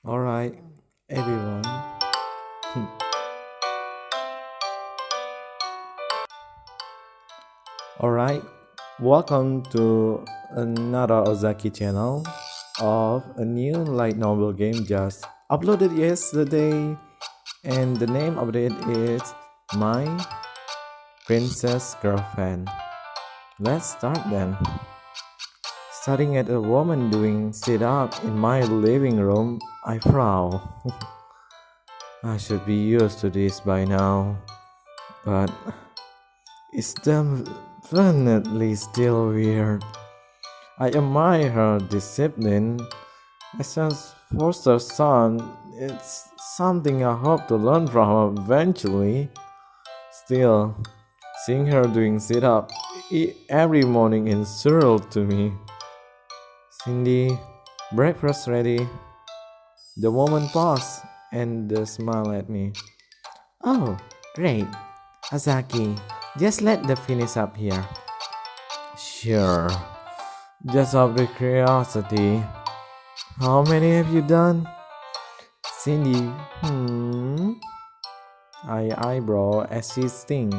Alright, everyone. Alright, welcome to another Ozaki channel of a new light novel game just uploaded yesterday, and the name of it is My Princess Girlfriend. Let's start then. Starting at a woman doing sit-up in my living room, I frown. I should be used to this by now, but it's definitely still weird. I admire her discipline. As a foster son, it's something I hope to learn from her eventually. Still, seeing her doing sit-up every morning is surreal to me. Cindy, breakfast ready. The woman paused and smiled at me. Oh, great. Azaki, just let the finish up here. Sure. Just out of curiosity. How many have you done? Cindy, I eyebrow as she sting.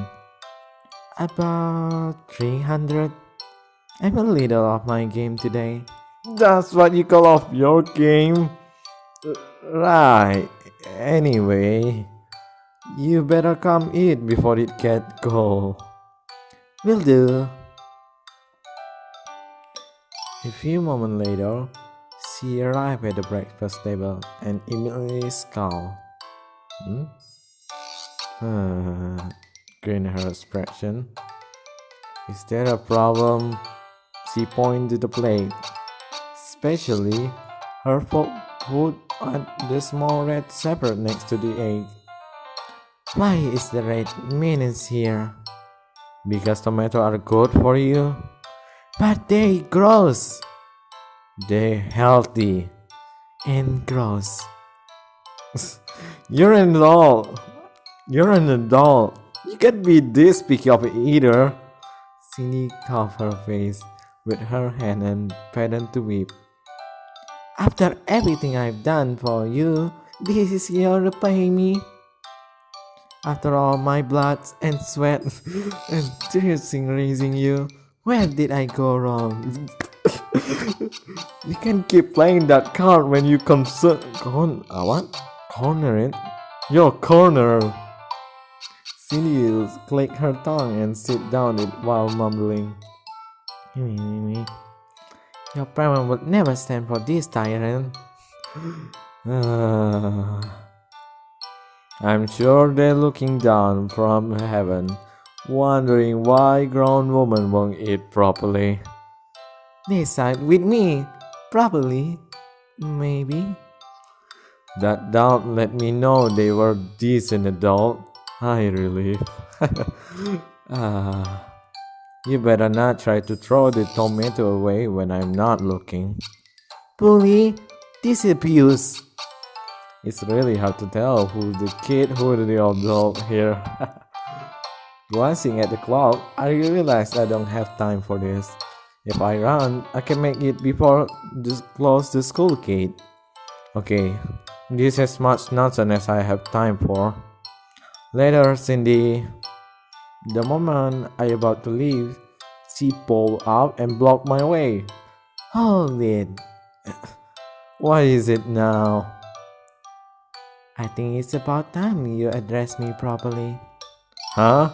About 300. I'm a little off my game today. That's what you call off your game? Right. Anyway, you better come eat before it gets cold. Will do. A few moments later, she arrived at the breakfast table and immediately scowled. Grin her expression. Is there a problem? She pointed to the plate, especially her food at the small red separate next to the egg. Why is the red menace here? Because tomatoes are good for you? But they gross. They're healthy and gross. You're an adult. You're an adult. You can't be this picky of an eater. Cindy covered her face with her hand and pretended to weep. After everything I've done for you, this is your repay me. After all my blood and sweat and tears in raising you, where did I go wrong? You can keep playing that card when you corner it. You're cornered. Cindy clicked her tongue and sit down it while mumbling. Your parent would never stand for this tyrant. I'm sure they're looking down from heaven, wondering why grown women won't eat properly. They side with me, properly, maybe. That doubt let me know they were decent adult. I relief. You better not try to throw the tomato away when I'm not looking. Bully, this is abuse. It's really hard to tell who's the kid, who's the adult here. Glancing at the clock, I realized I don't have time for this. If I run, I can make it before close the school gate. Okay, This is much nonsense as I have time for. Later, Cindy. The moment I about to leave, she pulled up and blocked my way. Hold it. What is it now? I think it's about time you address me properly. Huh?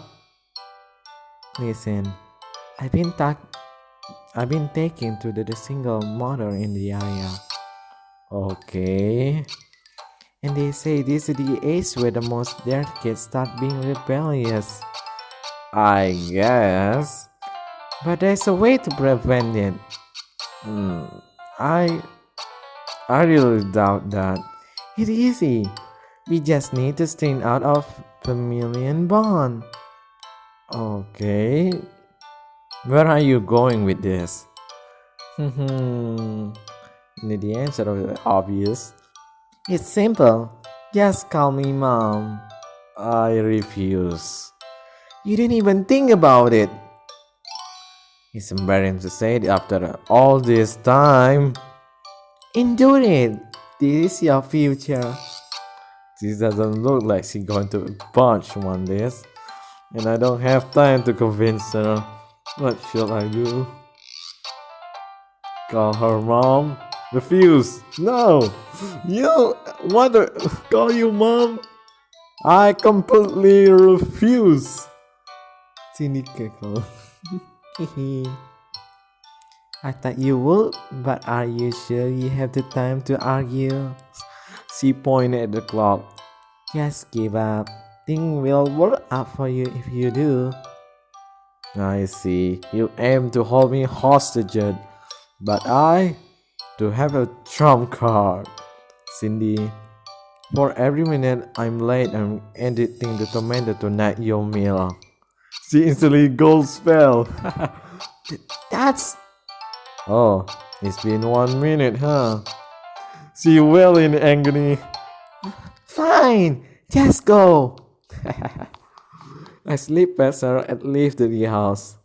Listen, I've been taken to the single mother in the area. Okay. And they say this is the age where the most dared kids start being rebellious. I guess. But there's a way to prevent it. I really doubt that. It's easy. We just need to stay out of familial bond. Okay. Where are you going with this? The answer is obvious. It's simple. Just call me mom. I refuse. You didn't even think about it. It's embarrassing to say it after all this time. Endure it. This is your future. This doesn't look like she's going to punch one this. And I don't have time to convince her. What should I do? Call her mom? Refuse. No. You want to call you mom? I completely refuse. Cindy cackled. I thought you would, but are you sure you have the time to argue? She pointed at the clock. Just give up. Things will work out for you if you do. I see. You aim to hold me hostage, but I do have a trump card. Cindy, for every minute I'm late, I'm editing the tomato to night your meal. She instantly gold spell. That's... Oh, it's been 1 minute, huh? She well in agony. Fine, just go. I slip past her and leave the house.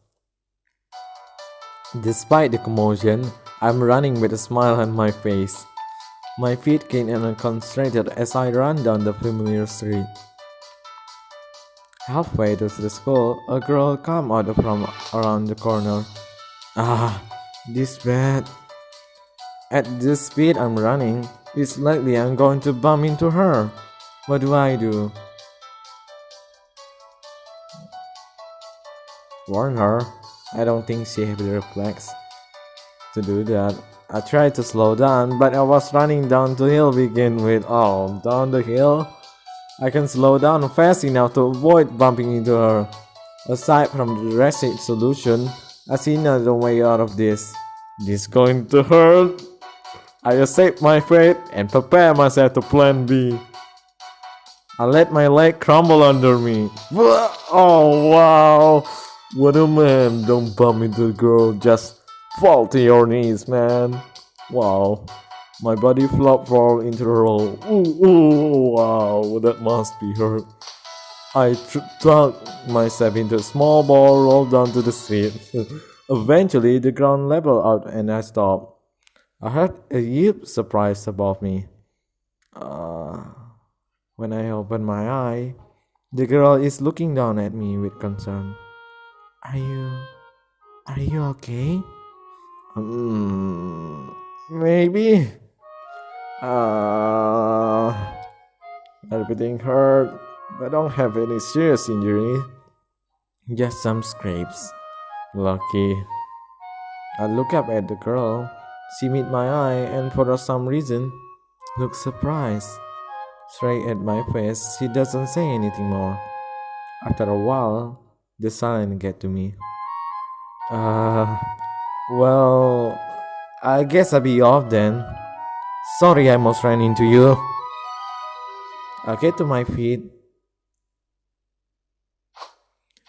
Despite the commotion, I'm running with a smile on my face. My feet get unconcentrated as I run down the familiar street. Halfway to the school, a girl comes out from around the corner. This bad. At the speed I'm running, it's likely I'm going to bump into her. What do I do? Warn her. I don't think she has the reflex to do that. I tried to slow down, but I was running down the hill to begin with. Oh, down the hill? I can slow down fast enough to avoid bumping into her. Aside from the drastic solution, I see another way out of this. This is going to hurt. I accept my fate and prepare myself to plan B. I let my leg crumble under me. Oh wow! What a man! Don't bump into the girl, just fall to your knees, man. Wow. My body flopped fall into the roll. Ooh, wow, that must be hurt. I tucked myself into a small ball, rolled down to the street. Eventually, the ground leveled out and I stopped. I heard a yip surprise above me. When I opened my eye, the girl is looking down at me with concern. Are you okay? Maybe. Everything hurt, but I don't have any serious injury. Just some scrapes. Lucky. I look up at the girl. She meet my eye and for some reason looks surprised. Straight at my face, she doesn't say anything more. After a while, the silence get to me. Well, I guess I'll be off then. Sorry I almost ran into you. I get to my feet.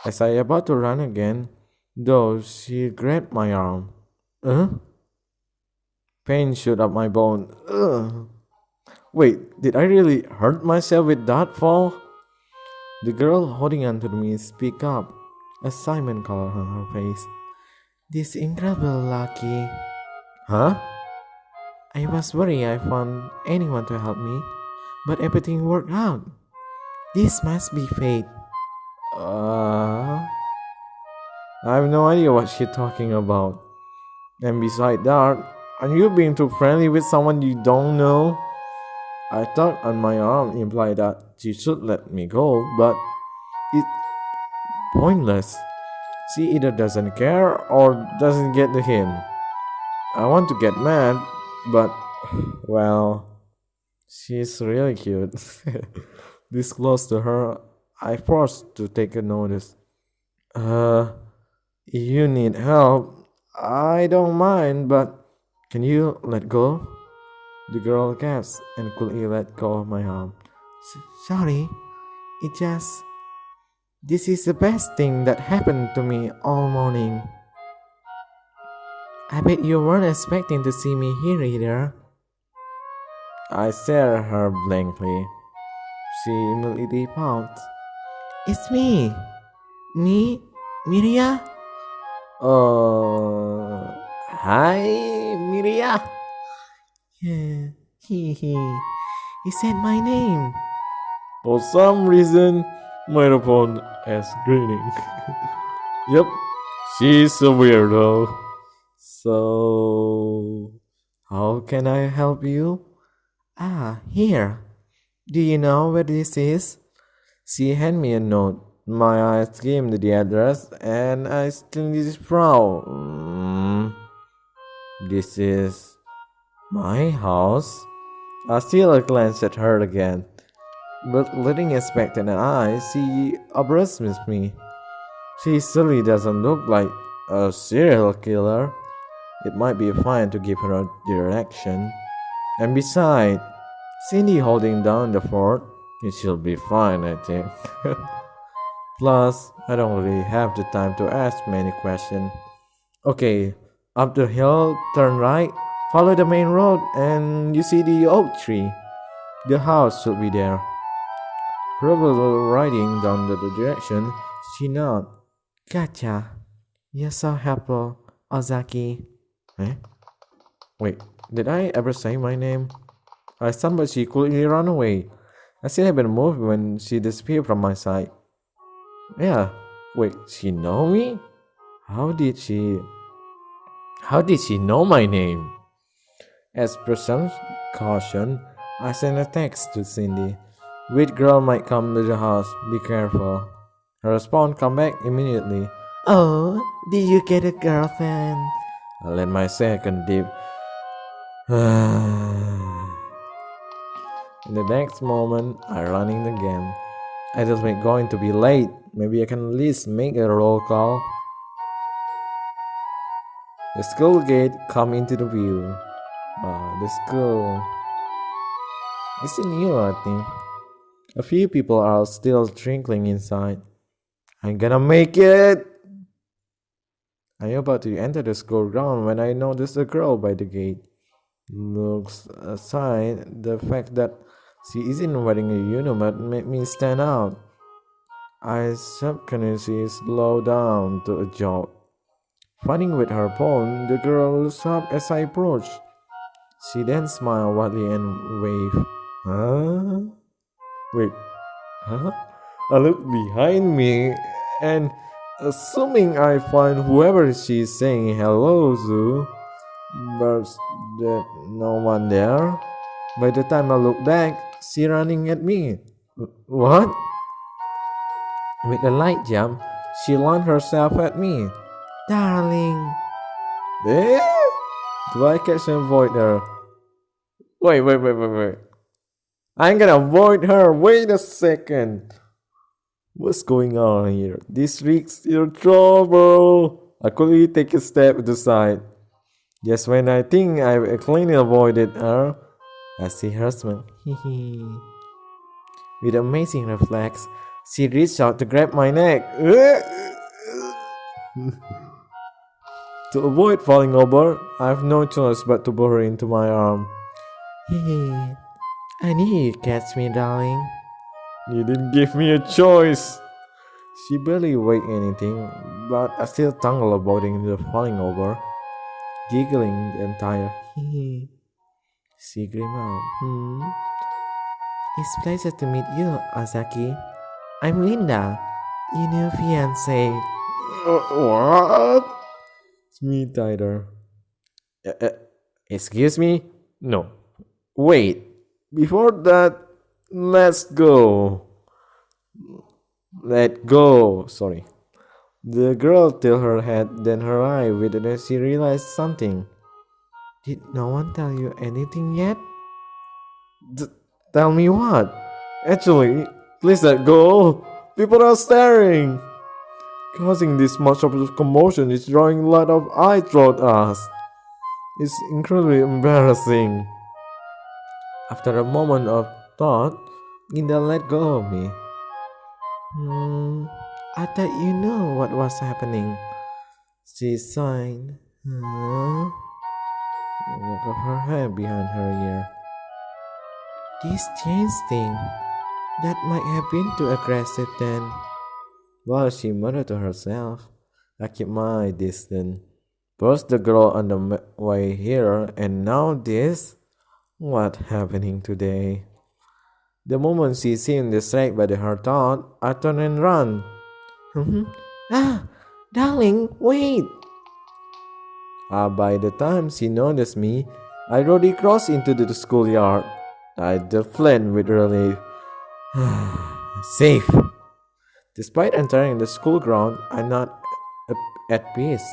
As I about to run again, though she grabbed my arm. Pain shoot up my bone. Wait, did I really hurt myself with that fall? The girl holding onto me speak up. A Simon color on her face. This incredible lucky. Huh? I was worried I found anyone to help me. but everything worked out. This must be fate. Uh, I have no idea what she's talking about. And beside that, are you being too friendly with someone you don't know? I thought on my arm implied that she should let me go, but it's pointless. She either doesn't care or doesn't get the hint. I want to get mad, but well, she's really cute. This close to her, I forced to take a notice. Uh, if you need help, I don't mind, but can you let go? The girl gasped and quickly let go of my arm. Sorry, it just. This is the best thing that happened to me all morning. I bet you weren't expecting to see me here either. I stared at her blankly. She immediately pouted. It's me! Miria? Hi, Miria. Yeah, he said my name. For some reason, my phone is grinning. Yep, she's a weirdo. So, how can I help you? Here. Do you know where this is? She handed me a note. My eyes skimmed the address and I still this proud. This is my house. I still glanced at her again, but letting expectant eyes, she abreast me. She certainly doesn't look like a serial killer. It might be fine to give her a direction. And besides, Cindy holding down the fort, it should be fine, I think. Plus, I don't really have the time to ask many questions. Okay, up the hill, turn right, follow the main road, and you see the oak tree. The house should be there. Probably riding down the direction, she nodded. Gotcha. You're so helpful, Ozaki. Eh? Wait, did I ever say my name? I stumbled, she quickly ran away. I still haven't moved when she disappeared from my sight. Yeah, wait, she know me? How did she... How did she know my name? As per some caution, I sent a text to Cindy. Which girl might come to the house? Be careful. Her response come back immediately. Oh, did you get a girlfriend? I let my second deep. In the next moment, I running the game. I just make going to be late. Maybe I can at least make a roll call. The school gate come into the view. The school. It's new, I think. A few people are still drinking inside. I'm gonna make it! I'm about to enter the school ground when I notice a girl by the gate. Looks aside, the fact that she isn't wearing a uniform made me stand out. I subconsciously slowed down to a jog. Fighting with her phone, the girl looks up as I approach. She then smiled widely and waved. Huh? Wait, huh? I look behind me and assuming I find whoever she's saying hello to, but there's no one there. By the time I look back, she running at me. What? With a light jump, she launched herself at me. Darling. Eh? Do I catch and avoid her? Wait. I'm gonna avoid her. Wait a second. What's going on here? This risks your trouble. I quickly take a step to the side. Just when I think I've cleanly avoided her, I see her smile. With amazing reflex, she reached out to grab my neck. To avoid falling over, I have no choice but to pull her into my arm. I knew you'd catch me, darling. You didn't give me a choice. She barely weighed anything, but I still tumbled avoiding the falling over, giggling the entire. She grinned out. It's a pleasure to meet you, Ozaki. I'm Linda, your new fiance. What? It's me, Tyler. Uh, uh, excuse me? No. Wait. Before that, let's go. Let go. Sorry. The girl tilted her head, then her eye widened as she realized something. Did no one tell you anything yet? D- Tell me what? Actually, please let go. People are staring. Causing this much of a commotion is drawing a lot of eyes toward us. It's incredibly embarrassing. After a moment of thought, Linda let go of me. I thought you knew what was happening. She sighed. Look of her hair behind her ear. This change thing. That might have been too aggressive then. Well, she muttered to herself. I keep my distance. First the girl on the way here, and now this? What happening today? The moment she seemed distracted by her thought, I turned and ran. Ah, darling, wait! By the time she noticed me, I already crossed into the schoolyard. I fled with relief. Safe! Despite entering the school ground, I'm not at peace.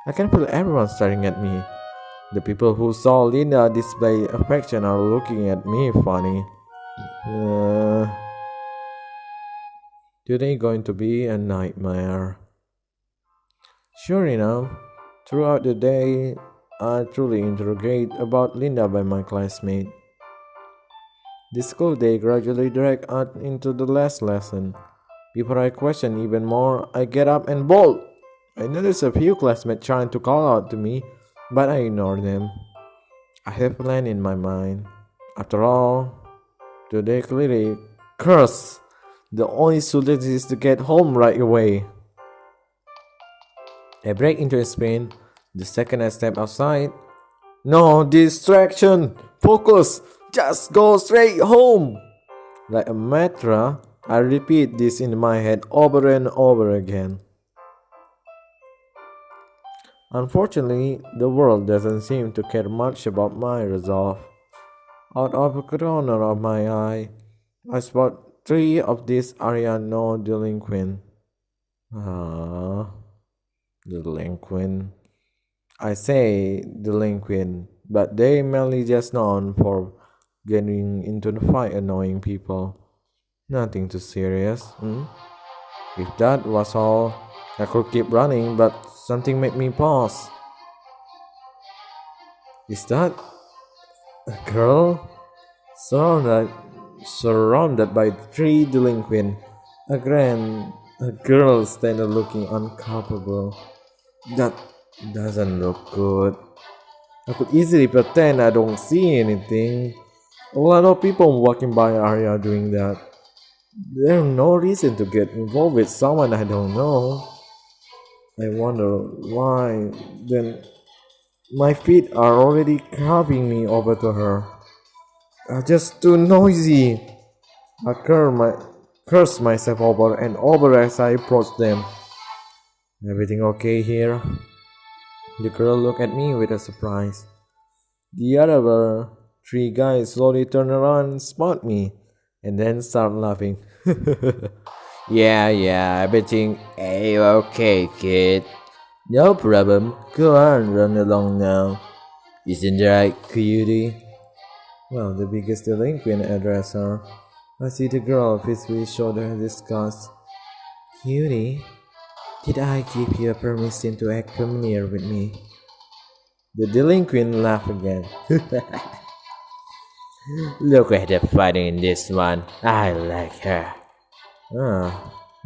I can feel everyone staring at me. The people who saw Linda display affection are looking at me funny. Today going to be a nightmare. Sure enough, throughout the day, I truly interrogate about Linda by my classmate. The school day gradually dragged out into the last lesson. Before I question even more, I get up and bolt. I notice a few classmates trying to call out to me, but I ignore them. I have a plan in my mind. After all, today clearly curse. The only solution is to get home right away. I break into a sprint. The second I step outside, no distraction! Focus! Just go straight home! Like a mantra, I repeat this in my head over and over again. Unfortunately, the world doesn't seem to care much about my resolve. Out of a corner of my eye, I spot three of these Ariano delinquent. Ah, delinquent. I say delinquent, but they mainly just known for getting into the fight annoying people. Nothing too serious. If that was all, I could keep running, but something made me pause. Is that a girl? Surrounded, surrounded by three delinquent, a girl standing looking unculpable. That doesn't look good. I could easily pretend I don't see anything. A lot of people walking by are doing that. There's no reason to get involved with someone I don't know. I wonder why. Then my feet are already carving me over to her. Just too noisy. I curse myself over and over as I approach them. Everything okay here? The girl looked at me with a surprise. The other three guys slowly turn around, spot me, and then start laughing. Yeah, everything a-okay, kid. No problem. Go on, run along now. Isn't that right, cutie? Well, the biggest delinquent addressed her. I see the girl physically showed her disgust. Cutie, did I give you a permission to act familiar with me? The delinquent laughed again. Look at the fighting in this one. I like her.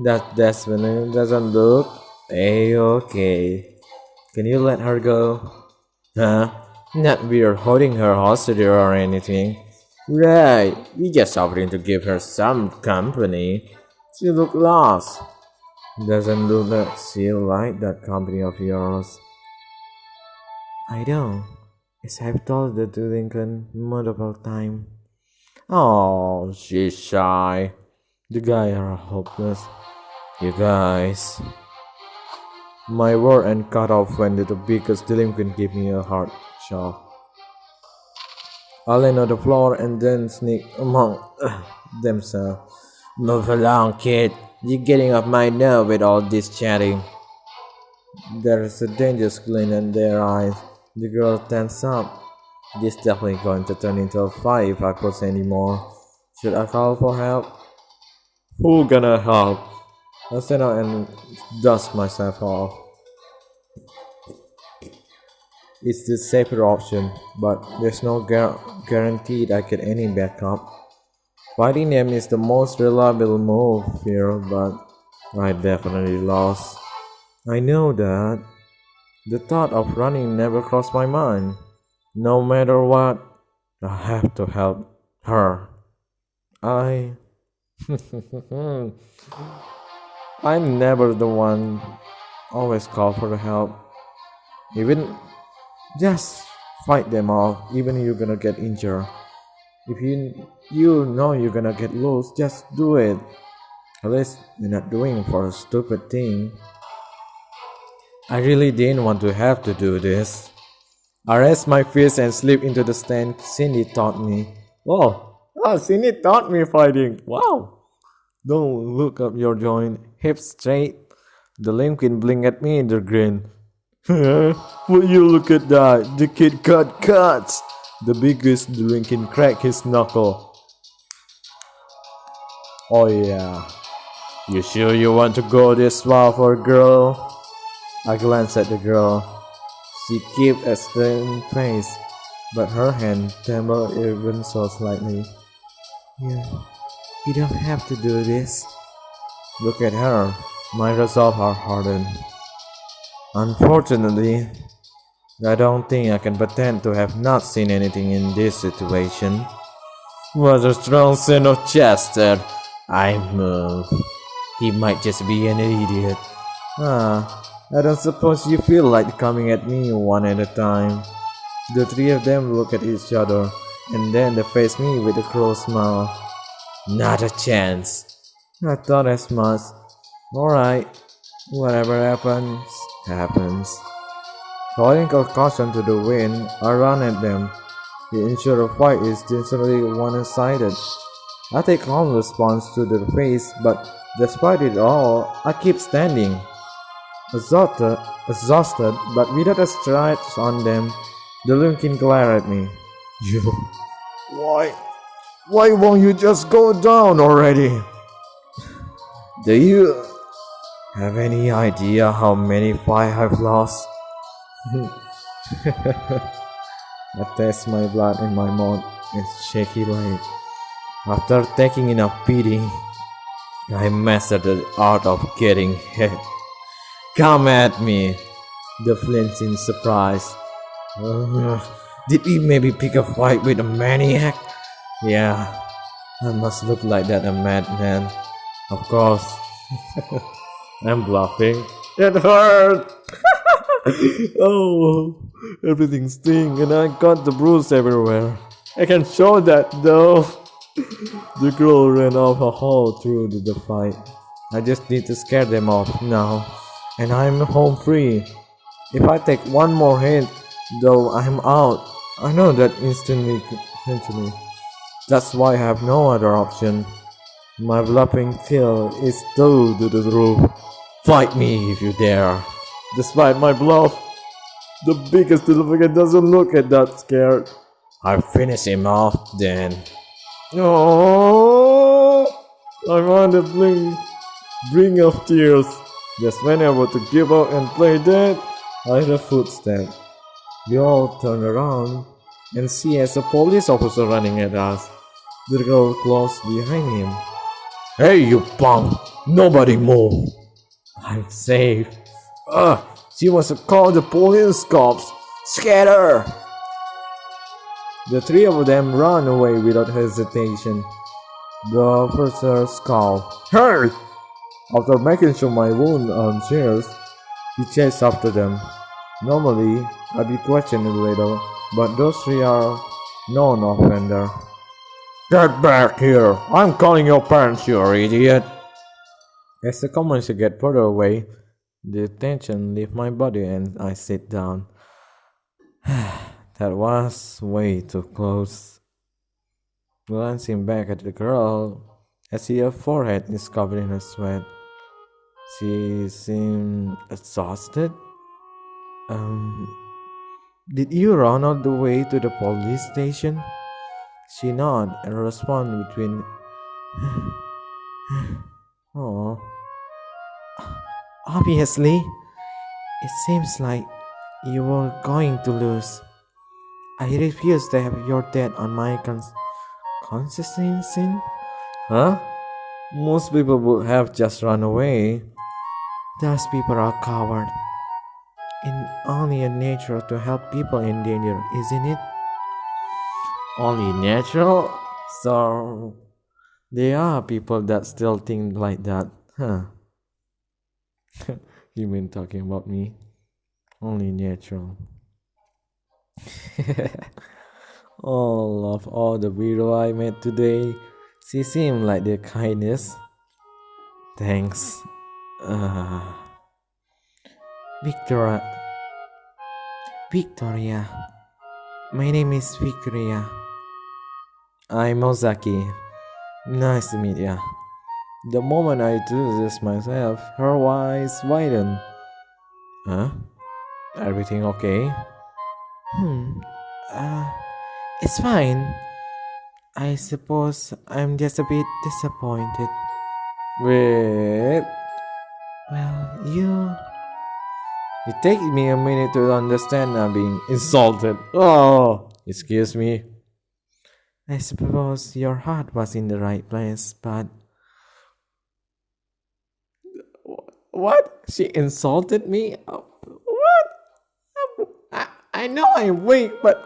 That definitely doesn't look a-okay. Can you let her go? Huh? Not we're holding her hostage or anything. Right, we just offering to give her some company. She look lost. Doesn't look like she like that company of yours. I don't. As I've told the delinquent multiple times. Oh, she's shy. The guys are hopeless. You guys. My word and cut off when the biggest delinquent give me a hard shove. I land on the floor and then sneak among themselves. Move along, kid. You're getting off my nerve with all this chatting. There is a dangerous glint in their eyes. The girl tenses up. This definitely going to turn into a fight if I push anymore. Should I call for help? Who gonna help? I stand out and dust myself off. It's the safer option, but there's no guarantee I get any backup. Fighting them is the most reliable move here, but I definitely lost. I know that. The thought of running never crossed my mind. No matter what, I have to help her. I'm never the one always call for the help. Even just fight them off, even you're gonna get injured. If you know you're gonna get lost, just do it. At least you're not doing for a stupid thing. I really didn't want to have to do this. I raised my fist and slipped into the stand Cindy taught me. Cindy taught me fighting. Wow. Don't look up your joint. Hips straight. The Lincoln blinked at me in the grin. Will you look at that? The kid got cuts. The biggest Lincoln cracked his knuckle. Oh yeah. You sure you want to go this far for a girl? I glanced at the girl. She kept a stern face, but her hand trembled even so slightly. You don't have to do this. Look at her. My resolve are hardened. Unfortunately, I don't think I can pretend to have not seen anything in this situation. What a strong sense of Chester. I move. He might just be an idiot. I don't suppose you feel like coming at me one at a time. The three of them look at each other, and then they face me with a cruel smile. Not a chance. I thought as much. Alright, whatever happens, happens. Throwing caution to the wind, I run at them. The ensure a fight is generally one-sided. I take calm response to the face, but despite it all, I keep standing. Exhausted, but without a stretch on them, the Lincoln glare at me. You, why won't you just go down already? Do you have any idea how many fights I've lost? I taste my blood in my mouth and shaky leg. After taking enough beating, I mastered the art of getting hit. Come at me! The flinch in surprise. Did we maybe pick a fight with a maniac? Yeah, I must look like that a madman. Of course. I'm bluffing. It hurt! Oh, everything stings and I got the bruise everywhere. I can show that though. The girl ran off a hole through the fight. I just need to scare them off now, and I'm home free. If I take one more hit, though, I'm out. I know that instantly. That's why I have no other option. My bluffing skill is through to the roof. Fight me if you dare. Despite my bluff, the biggest delinquent doesn't look at that scared. I finish him off then. Oh, I'm on the brink of tears. Just when I was to give up and play dead, I heard a footstep. We all turn around and see as a police officer running at us. The girl close behind him. Hey, you punk! Nobody move! I'm safe. She wants to call the police cops. Scatter! The three of them ran away without hesitation. The officer scowled. Hey! After making sure my wound on chairs, he chased after them. Normally, I'd be questioned later, but those three are non-offender. Get back here! I'm calling your parents, you idiot! As the commotion get further away, the tension leaves my body and I sit down. That was way too close. Glancing back at the girl, I see her forehead is covered in her sweat. She seemed exhausted. Um, did you run all the way to the police station? She nodded and responded between, oh, obviously, it seems like you were going to lose. I refuse to have your death on my conscience. Huh? Most people would have just run away. Those people are cowards. It's only a nature to help people in danger, isn't it? Only natural? So, there are people that still think like that, huh? You mean talking about me? Only natural. All the weirdo I met today, she seemed like the kindest. Thanks. Uh, Victoria. Victoria. My name is Victoria. I'm Ozaki. Nice to meet ya. The moment I introduced myself, her eyes widened. Huh? Everything okay? Uh, it's fine. I suppose I'm just a bit disappointed. Wait. Well, It takes me a minute to understand I'm being insulted. Oh, excuse me. I suppose your heart was in the right place, but... What? She insulted me? What? I know I'm weak, but...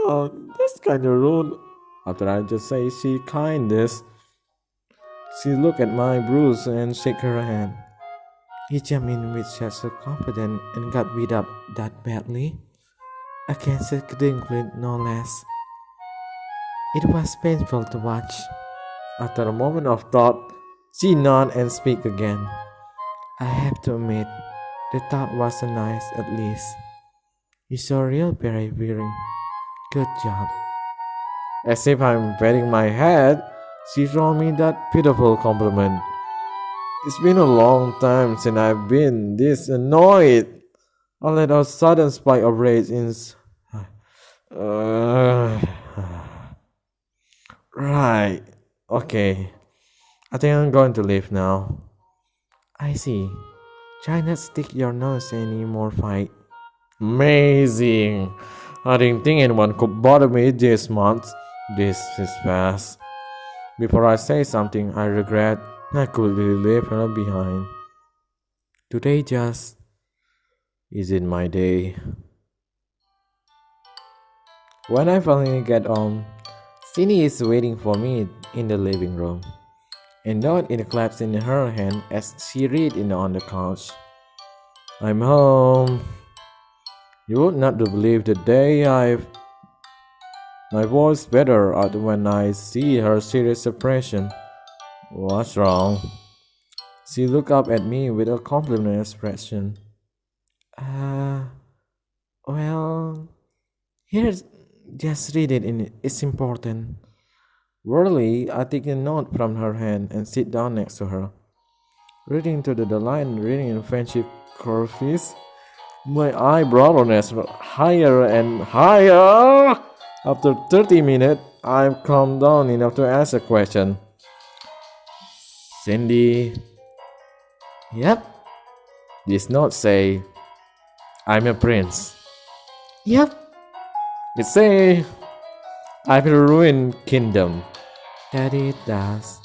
Oh, that's kind of rude. After I just say she kindness, she looked at my bruise and shook her hand. He jumped in with such a confidence and got beat up that badly. Against a dinkling, no less. It was painful to watch. After a moment of thought, she nodded and spoke again. I have to admit, the thought was nice at least. You saw real bravery. Good job. As if I'm patting my head, she thrown me that pitiful compliment. It's been a long time since I've been this annoyed. I let a sudden spike of rage in. Right. Okay. I think I'm going to leave now. I see. Try not to stick your nose any more fight. Amazing. I didn't think anyone could bother me this month. This is fast. Before I say something I regret, I could leave her behind. Today just isn't my day. When I finally get home, Cindy is waiting for me in the living room. A note in claps in her hand as she reads it on the couch. I'm home. You would not believe the day my voice better out when I see her serious expression. What's wrong? She looked up at me with a compliment expression. Well, here's just read it it's important. Worriedly, I take a note from her hand and sit down next to her. Reading to the line, reading in friendship curves. My eyebrow raised higher and higher. After 30 minutes, I've calmed down enough to ask a question. Cindy. Yep. This note say, I'm a prince. Yep. It say, I will ruin kingdom. That it does.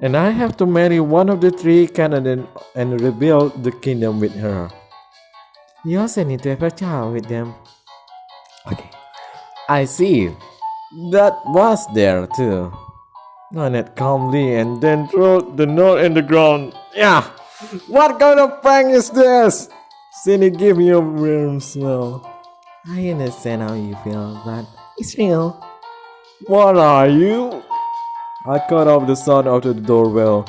And I have to marry one of the three candidates and rebuild the kingdom with her. You also need to have a child with them. Okay. I see. That was there too. Nodded calmly and then threw the note in the ground. Yeah! What kind of prank is this? Cindy gave me a warm smile. I understand how you feel, but It's real. What are you? I cut off the sound of the doorbell.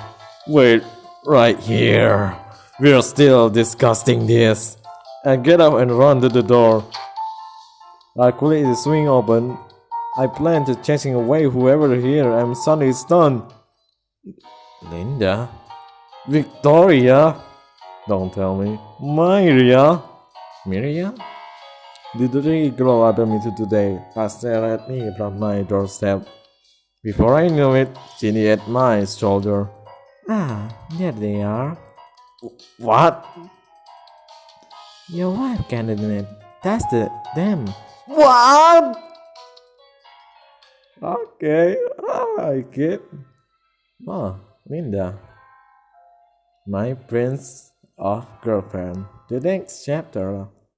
Wait, right here. We're still discussing this. And get up and run to the door. I quickly swing open. I plan to chasing away whoever here and suddenly stunned. Linda? Victoria? Don't tell me. Myria? Myria? The three girl I met today stared at me from my doorstep. Before I knew it, Ginny at my shoulder. Ah, there they are. What? Your wife candidate. That's them. What? Okay, I get. Oh, Linda. My prince of girlfriend. The next chapter.